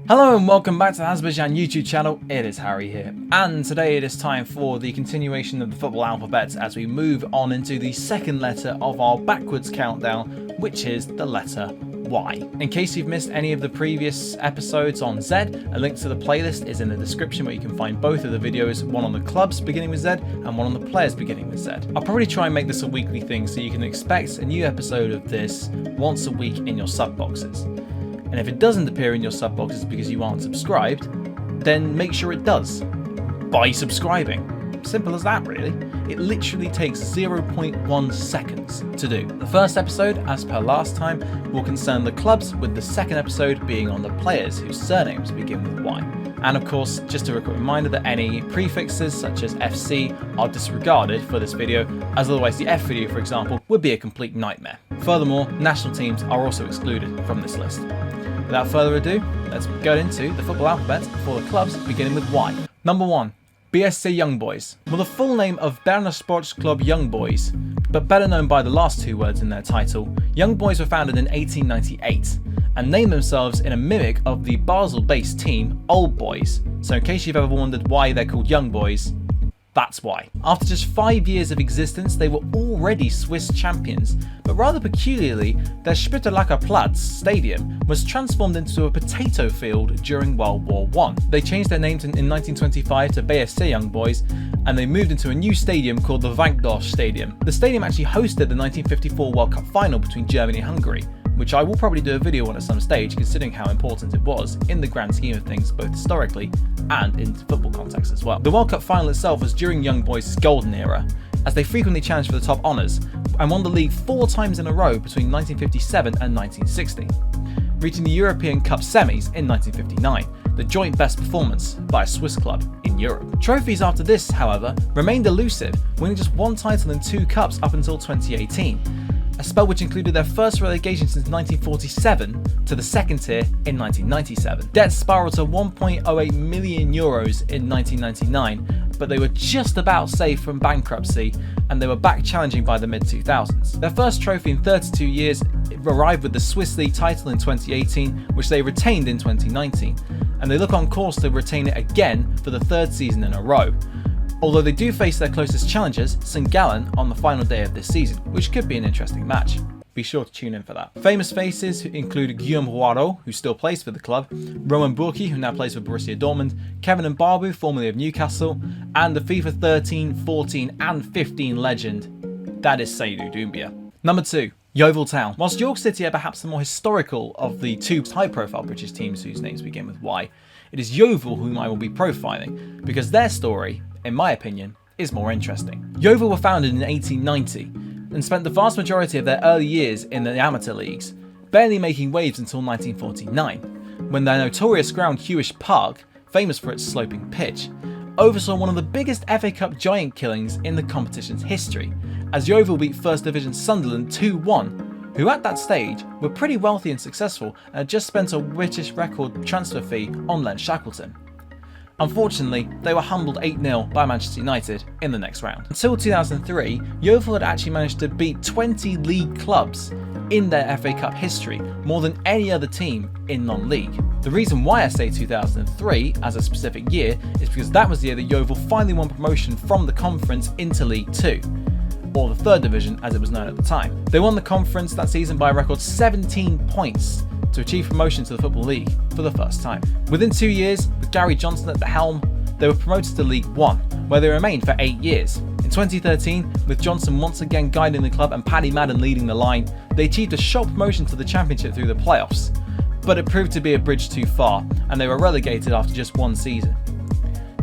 Hello and welcome back to the Azerbaijan YouTube channel. It is Harry here, and today it is time for the continuation of the football alphabet as we move on into the second letter of our backwards countdown, which is the letter Y. In case you've missed any of the previous episodes on Z, a link to the playlist is in the description where you can find both of the videos, one on the clubs beginning with Z and one on the players beginning with Z. I'll probably try and make this a weekly thing so you can expect a new episode of this once a week in your sub boxes. And if it doesn't appear in your sub boxes because you aren't subscribed, then make sure it does by subscribing. Simple as that, really. It literally takes 0.1 seconds to do. The first episode, as per last time, will concern the clubs, with the second episode being on the players whose surnames begin with Y. And of course, just a quick reminder that any prefixes such as FC are disregarded for this video, as otherwise the F video, for example, would be a complete nightmare. Furthermore, national teams are also excluded from this list. Without further ado, let's go into the football alphabet for the clubs beginning with Y. Number 1. BSC Young Boys. Well, the full name of Berna Sports Club Young Boys, but better known by the last two words in their title, Young Boys were founded in 1898 and named themselves in a mimic of the Basel-based team Old Boys. So in case you've ever wondered why they're called Young Boys, that's why. After just 5 years of existence, they were already Swiss champions, but rather peculiarly, their Spitalacker Platz stadium was transformed into a potato field during World War I. They changed their names in 1925 to BSC Young Boys, and they moved into a new stadium called the Wankdorf Stadium. The stadium actually hosted the 1954 World Cup final between Germany and Hungary, which I will probably do a video on at some stage considering how important it was in the grand scheme of things, both historically and in football context as well. The World Cup final itself was during Young Boys' golden era, as they frequently challenged for the top honours and won the league 4 times in a row between 1957 and 1960, reaching the European Cup semis in 1959, the joint best performance by a Swiss club in Europe. Trophies after this, however, remained elusive, winning just 1 title and 2 cups up until 2018, a spell which included their first relegation since 1947 to the second tier in 1997. Debts spiraled to €1.08 million in 1999, but they were just about safe from bankruptcy and they were back challenging by the mid-2000s. Their first trophy in 32 years arrived with the Swiss League title in 2018, which they retained in 2019, and they look on course to retain it again for the 3rd season in a row. Although they do face their closest challengers, St. Gallen, on the final day of this season, which could be an interesting match. Be sure to tune in for that. Famous faces include Guillaume Roireau, who still plays for the club, Roman Burki, who now plays for Borussia Dortmund, Kevin Mbabu, formerly of Newcastle, and the FIFA 13, 14 and 15 legend, that is Seydou Doumbia. Number 2. Yeovil Town. Whilst York City are perhaps the more historical of the 2 high-profile British teams whose names begin with Y, it is Yeovil whom I will be profiling, because their story, in my opinion, is more interesting. Yeovil were founded in 1890 and spent the vast majority of their early years in the amateur leagues, barely making waves until 1949, when their notorious ground Hewish Park, famous for its sloping pitch, oversaw one of the biggest FA Cup giant killings in the competition's history, as Yeovil beat First Division Sunderland 2-1, who at that stage were pretty wealthy and successful and had just spent a British record transfer fee on Len Shackleton. Unfortunately, they were humbled 8-0 by Manchester United in the next round. Until 2003, Yeovil had actually managed to beat 20 league clubs in their FA Cup history, more than any other team in non-league. The reason why I say 2003 as a specific year is because that was the year that Yeovil finally won promotion from the conference into League 2, or the 3rd division as it was known at the time. They won the conference that season by a record 17 points to achieve promotion to the Football League for the first time. Within 2 years, with Gary Johnson at the helm, they were promoted to League 1, where they remained for 8 years. In 2013, with Johnson once again guiding the club and Paddy Madden leading the line, they achieved a shock promotion to the Championship through the playoffs, but it proved to be a bridge too far, and they were relegated after just 1 season.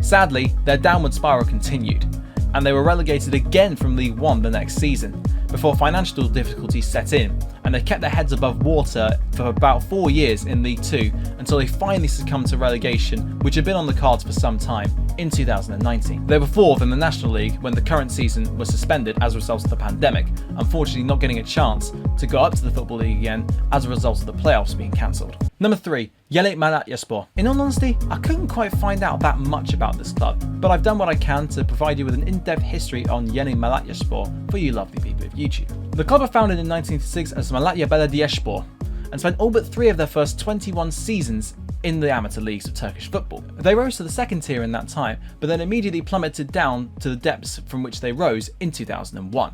Sadly, their downward spiral continued, and they were relegated again from League 1 the next season, before financial difficulties set in, and they kept their heads above water for about 4 years in League 2 until they finally succumbed to relegation, which had been on the cards for some time, in 2019. They were 4th in the National League when the current season was suspended as a result of the pandemic, unfortunately not getting a chance to go up to the Football League again as a result of the playoffs being cancelled. Number 3. Yeni Malatyaspor. In all honesty, I couldn't quite find out that much about this club, but I've done what I can to provide you with an in-depth history on Yeni Malatyaspor for you lovely people of YouTube. The club was founded in 1986 as Malatya Belediyespor and spent all but 3 of their first 21 seasons in the amateur leagues of Turkish football. They rose to the second tier in that time, but then immediately plummeted down to the depths from which they rose in 2001.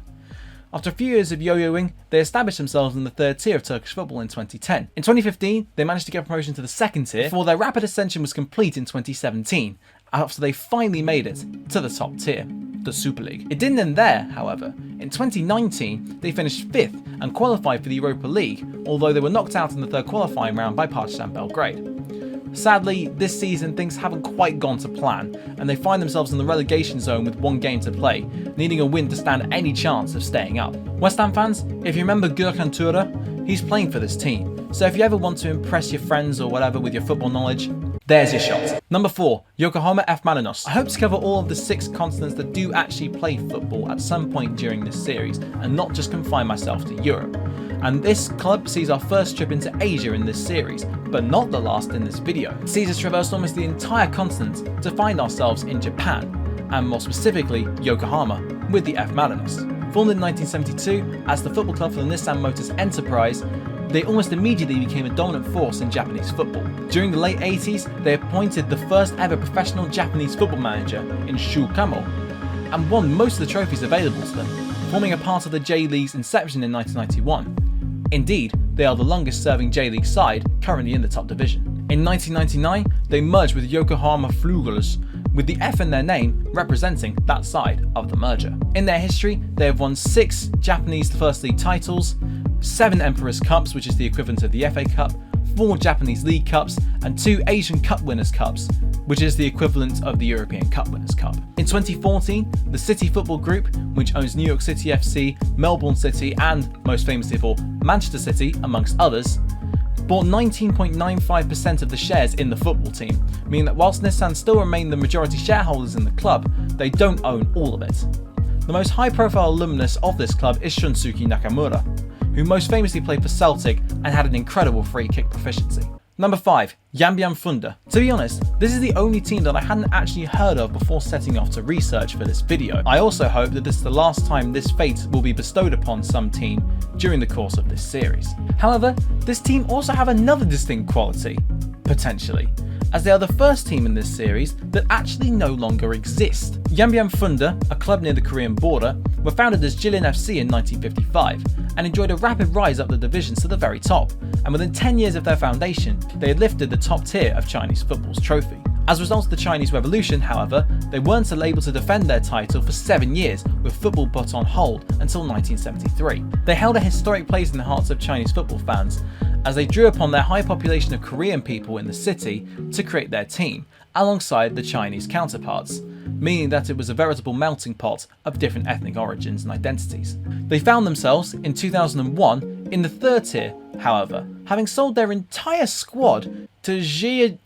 After a few years of yo-yoing, they established themselves in the third tier of Turkish football in 2010. In 2015, they managed to get promotion to the second tier before their rapid ascension was complete in 2017, after they finally made it to the top tier, the Super League. It didn't end there, however. In 2019, they finished 5th and qualified for the Europa League, although they were knocked out in the third qualifying round by Partizan Belgrade. Sadly, this season things haven't quite gone to plan, and they find themselves in the relegation zone with one game to play, needing a win to stand any chance of staying up. West Ham fans, if you remember Gürkan Tura, he's playing for this team, so if you ever want to impress your friends or whatever with your football knowledge, there's your shot. Number 4, Yokohama F. Marinos. I hope to cover all of the 6 continents that do actually play football at some point during this series, and not just confine myself to Europe. And this club sees our first trip into Asia in this series, but not the last in this video. It sees us traverse almost the entire continent to find ourselves in Japan, and more specifically Yokohama, with the F. Marinos. Formed in 1972 as the football club for the Nissan Motors enterprise, they almost immediately became a dominant force in Japanese football. During the late 80s, they appointed the first ever professional Japanese football manager in Shu Kamo, and won most of the trophies available to them, forming a part of the J-League's inception in 1991. Indeed, they are the longest serving J-League side currently in the top division. In 1999, they merged with Yokohama Flugels, with the F in their name representing that side of the merger. In their history, they have won 6 Japanese First League titles, 7 Emperor's Cups, which is the equivalent of the FA Cup, 4 Japanese League Cups, and 2 Asian Cup Winners' Cups, which is the equivalent of the European Cup Winners' Cup. In 2014, the City Football Group, which owns New York City FC, Melbourne City, and, most famously of all, Manchester City, amongst others, bought 19.95% of the shares in the football team, meaning that whilst Nissan still remain the majority shareholders in the club, they don't own all of it. The most high-profile alumnus of this club is Shunsuke Nakamura, who most famously played for Celtic and had an incredible free kick proficiency. Number 5, Yambian Thunder. To be honest, this is the only team that I hadn't actually heard of before setting off to research for this video. I also hope that this is the last time this fate will be bestowed upon some team during the course of this series. However, this team also have another distinct quality, potentially, as they are the first team in this series that actually no longer exist. Yambyan Thunder, a club near the Korean border, were founded as Jilin FC in 1955 and enjoyed a rapid rise up the divisions to the very top, and within 10 years of their foundation, they had lifted the top tier of Chinese football's trophy. As a result of the Chinese Revolution, however, they weren't able to defend their title for 7 years, with football put on hold until 1973. They held a historic place in the hearts of Chinese football fans, as they drew upon their high population of Korean people in the city to create their team, alongside the Chinese counterparts, meaning that it was a veritable melting pot of different ethnic origins and identities. They found themselves, in 2001, in the third tier, however, having sold their entire squad to Zhejiang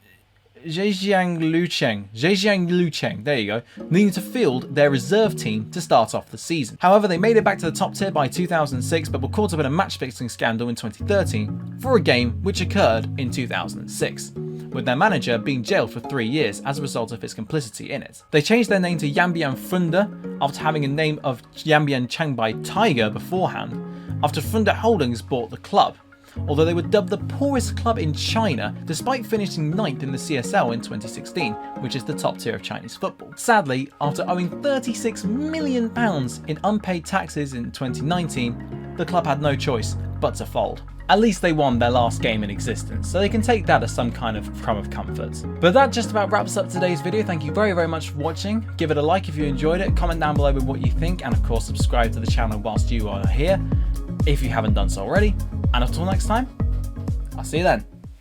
Lucheng, there you go, needing to field their reserve team to start off the season. However, they made it back to the top tier by 2006, but were caught up in a match-fixing scandal in 2013 for a game which occurred in 2006, with their manager being jailed for 3 years as a result of his complicity in it. They changed their name to Yambian Thunder after having a name of Yambian Changbei Tiger beforehand, after Thunder Holdings bought the club, although they were dubbed the poorest club in China despite finishing 9th in the CSL in 2016, which is the top tier of Chinese football. Sadly, after owing £36 million in unpaid taxes in 2019, the club had no choice but to fold. At least they won their last game in existence, so they can take that as some kind of crumb of comfort. But that just about wraps up today's video. Thank you very much for watching. Give it a like if you enjoyed it, comment down below with what you think, and of course subscribe to the channel whilst you are here if you haven't done so already. And until next time, I'll see you then.